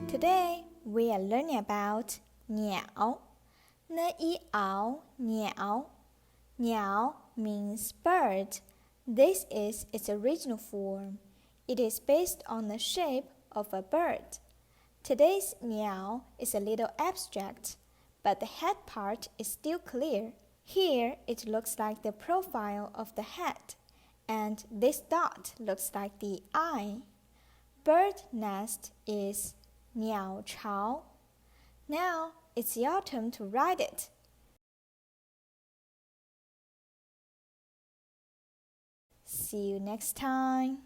Today we are learning about 鸟 N-E-Ao, 鸟 Niao means bird. This is its original form. It is based on the shape of a bird. Today's niao is a little abstract, but the head part is still clear. Here it looks like the profile of the head, and this dot looks like the eye. Bird nest is 鸟巢. Now it's your turn to write it. See you next time.